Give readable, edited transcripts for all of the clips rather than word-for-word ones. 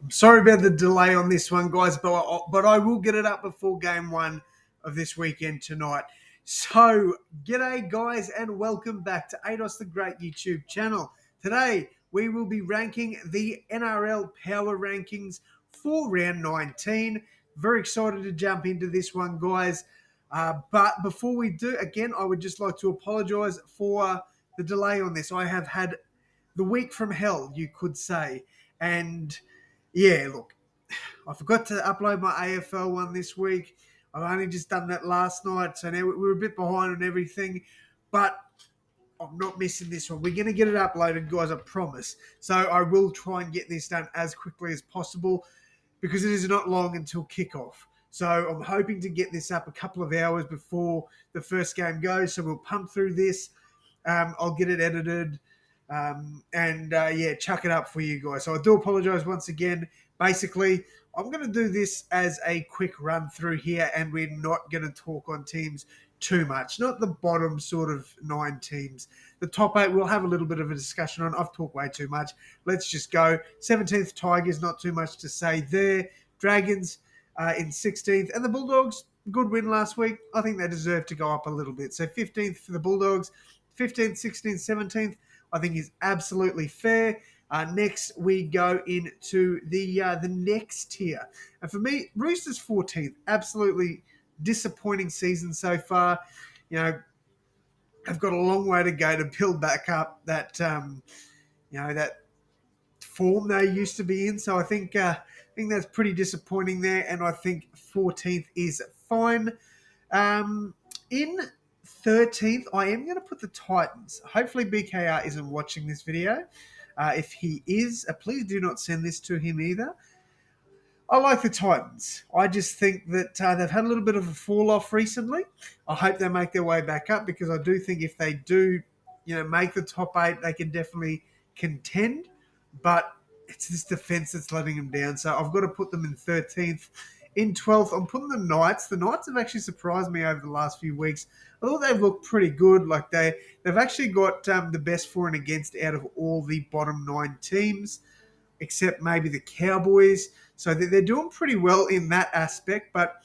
Sorry about the delay on this one, guys, but I will get it up before game one of this weekend tonight. So, g'day, guys, and welcome back to Ados the Great YouTube channel. Today, we will be ranking the NRL Power Rankings for round 19. Very excited to jump into this one, guys. But before we do, again, I would just like to apologise for the delay on this. I have had the week from hell, you could say, and yeah, look, I forgot to upload my AFL one this week. I've only just done that last night, so now we're a bit behind on everything, but I'm not missing this one. We're going to get it uploaded, guys, I promise. So I will try and get this done as quickly as possible because it is not long until kickoff. So I'm hoping to get this up a couple of hours before the first game goes. So we'll pump through this. I'll get it edited and chuck it up for you guys. So I do apologize once again. Basically, I'm going to do this as a quick run through here, and we're not going to talk on teams too much. Not the bottom sort of 9 teams. The top 8 we'll have a little bit of a discussion on. I've talked way too much. Let's just go. 17th Tigers, not too much to say there. Dragons in 16th. And the Bulldogs, good win last week. I think they deserve to go up a little bit. So 15th for the Bulldogs. 15th, 16th, 17th, I think is absolutely fair. Next, we go into the next tier. And for me, Roosters 14th, absolutely disappointing season so far. You know, I've got a long way to go to build back up that form they used to be in. So I think that's pretty disappointing there. And I think 14th is fine. In 13th, I am going to put the Titans. Hopefully BKR isn't watching this video. If he is, please do not send this to him either. I like the Titans. I just think that they've had a little bit of a fall off recently. I hope they make their way back up because I do think if they do, make the top 8, they can definitely contend. But it's this defense that's letting them down. So I've got to put them in 13th. In 12th, I'm putting the Knights. The Knights have actually surprised me over the last few weeks. I thought they've looked pretty good. Like they've actually got the best for and against out of all the bottom 9 teams, except maybe the Cowboys. So they're doing pretty well in that aspect, but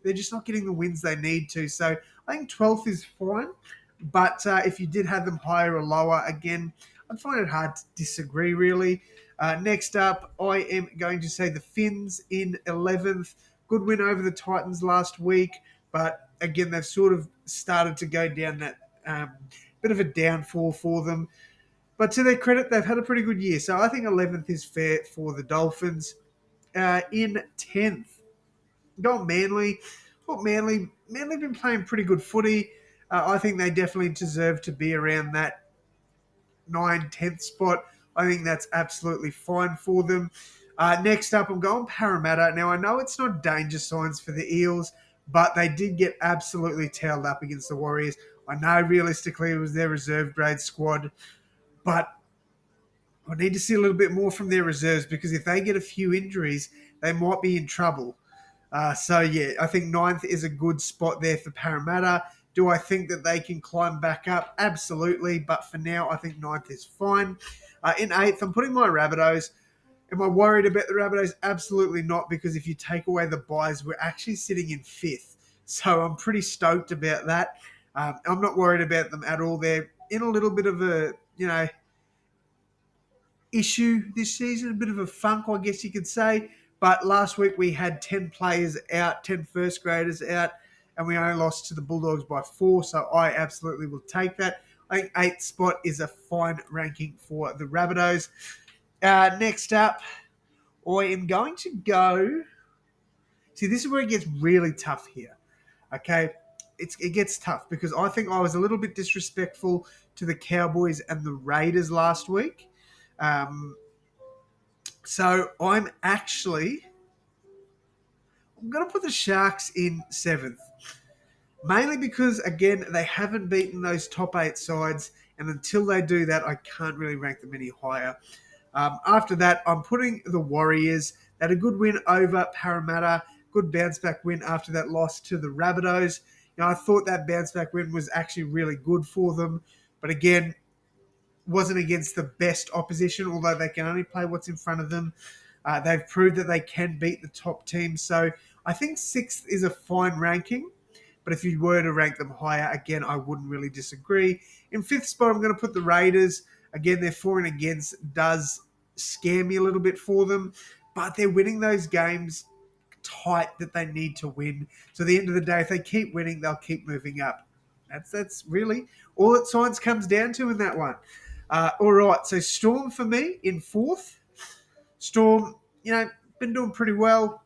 they're just not getting the wins they need to. So I think 12th is fine. But if you did have them higher or lower, again, I'd find it hard to disagree, really. Next up, I am going to say the Finns in 11th. Good win over the Titans last week, but again, they've sort of started to go down that bit of a downfall for them. But to their credit, they've had a pretty good year. So I think 11th is fair for the Dolphins. In 10th, got Manly. Well, Manly been playing pretty good footy. I think they definitely deserve to be around that 9-10th spot. I think that's absolutely fine for them. Next up, I'm going Parramatta. Now, I know it's not danger signs for the Eels, but they did get absolutely tailed up against the Warriors. I know realistically it was their reserve grade squad, but I need to see a little bit more from their reserves because if they get a few injuries, they might be in trouble. I think 9th is a good spot there for Parramatta. Do I think that they can climb back up? Absolutely. But for now, I think 9th is fine. In 8th, I'm putting my Rabbitohs. Am I worried about the Rabbitohs? Absolutely not, because if you take away the buys, we're actually sitting in 5th. So I'm pretty stoked about that. I'm not worried about them at all. They're in a little bit of a, issue this season, a bit of a funk, I guess you could say. But last week we had 10 players out, 10 first graders out, and we only lost to the Bulldogs by 4, so I absolutely will take that. I think 8th spot is a fine ranking for the Rabbitohs. Next up, I am going to go... See, this is where it gets really tough here, okay? It gets tough because I think I was a little bit disrespectful to the Cowboys and the Raiders last week. So I'm going to put the Sharks in 7th. Mainly because, again, they haven't beaten those top 8 sides. And until they do that, I can't really rank them any higher. After that, I'm putting the Warriors. They had a good win over Parramatta. Good bounce-back win after that loss to the Rabbitohs. I thought that bounce-back win was actually really good for them. But again, wasn't against the best opposition, although they can only play what's in front of them. They've proved that they can beat the top teams. So I think sixth is a fine ranking. But if you were to rank them higher, again, I wouldn't really disagree. In fifth spot, I'm going to put the Raiders. Again, their for and against does scare me a little bit for them, but they're winning those games tight that they need to win. So at the end of the day, if they keep winning, they'll keep moving up. That's really all that science comes down to in that one. All right, so Storm for me in fourth. Storm, been doing pretty well.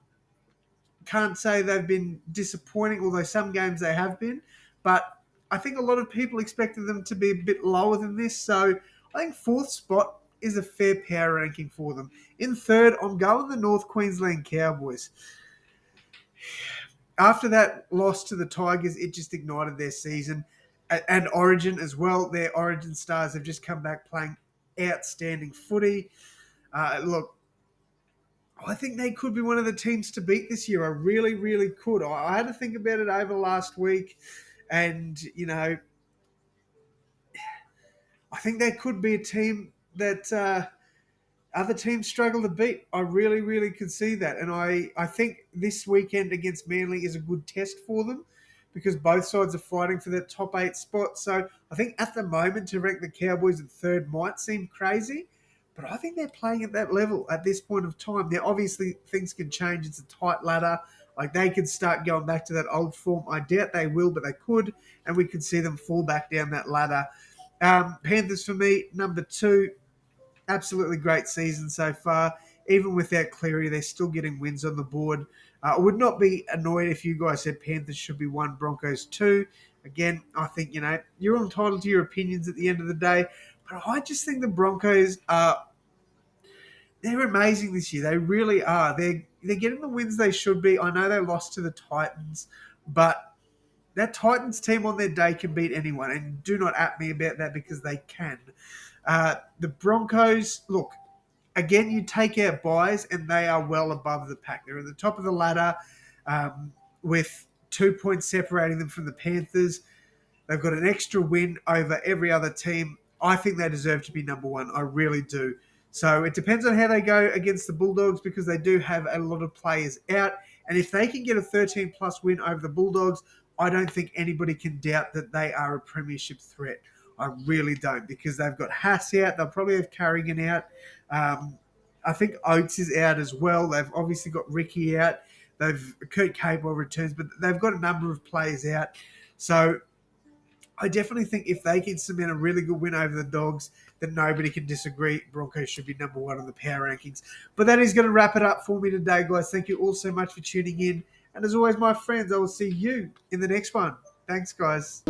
Can't say they've been disappointing, although some games they have been. But I think a lot of people expected them to be a bit lower than this. So I think fourth spot is a fair power ranking for them. In third, I'm going the North Queensland Cowboys. After that loss to the Tigers, it just ignited their season. And Origin as well. Their Origin stars have just come back playing outstanding footy. Look, I think they could be one of the teams to beat this year. I really, really could. I had to think about it over last week. And, I think they could be a team that other teams struggle to beat. I really, really can see that. And I think this weekend against Manly is a good test for them because both sides are fighting for that top 8 spot. So I think at the moment to rank the Cowboys at third might seem crazy, but I think they're playing at that level at this point of time. Now, obviously, things can change. It's a tight ladder. Like, they could start going back to that old form. I doubt they will, but they could, and we could see them fall back down that ladder. Panthers for me, number 2. Absolutely great season so far. Even without Cleary, they're still getting wins on the board. I would not be annoyed if you guys said Panthers should be 1, Broncos 2. Again, I think, you're entitled to your opinions at the end of the day. But I just think the Broncos they're amazing this year. They really are. They're getting the wins they should be. I know they lost to the Titans, but that Titans team on their day can beat anyone. And do not at me about that because they can. The Broncos, look, again, you take out buys and they are well above the pack. They're at the top of the ladder with 2 points separating them from the Panthers. They've got an extra win over every other team. I think they deserve to be number 1. I really do. So it depends on how they go against the Bulldogs because they do have a lot of players out. And if they can get a 13-plus win over the Bulldogs, I don't think anybody can doubt that they are a premiership threat. I really don't because they've got Haas out. They'll probably have Carrigan out. I think Oates is out as well. They've obviously got Ricky out. Kurt Capewell returns, but they've got a number of players out. So I definitely think if they can cement a really good win over the Dogs, then nobody can disagree. Broncos should be number 1 on the power rankings. But that is going to wrap it up for me today, guys. Thank you all so much for tuning in. And as always, my friends, I will see you in the next one. Thanks, guys.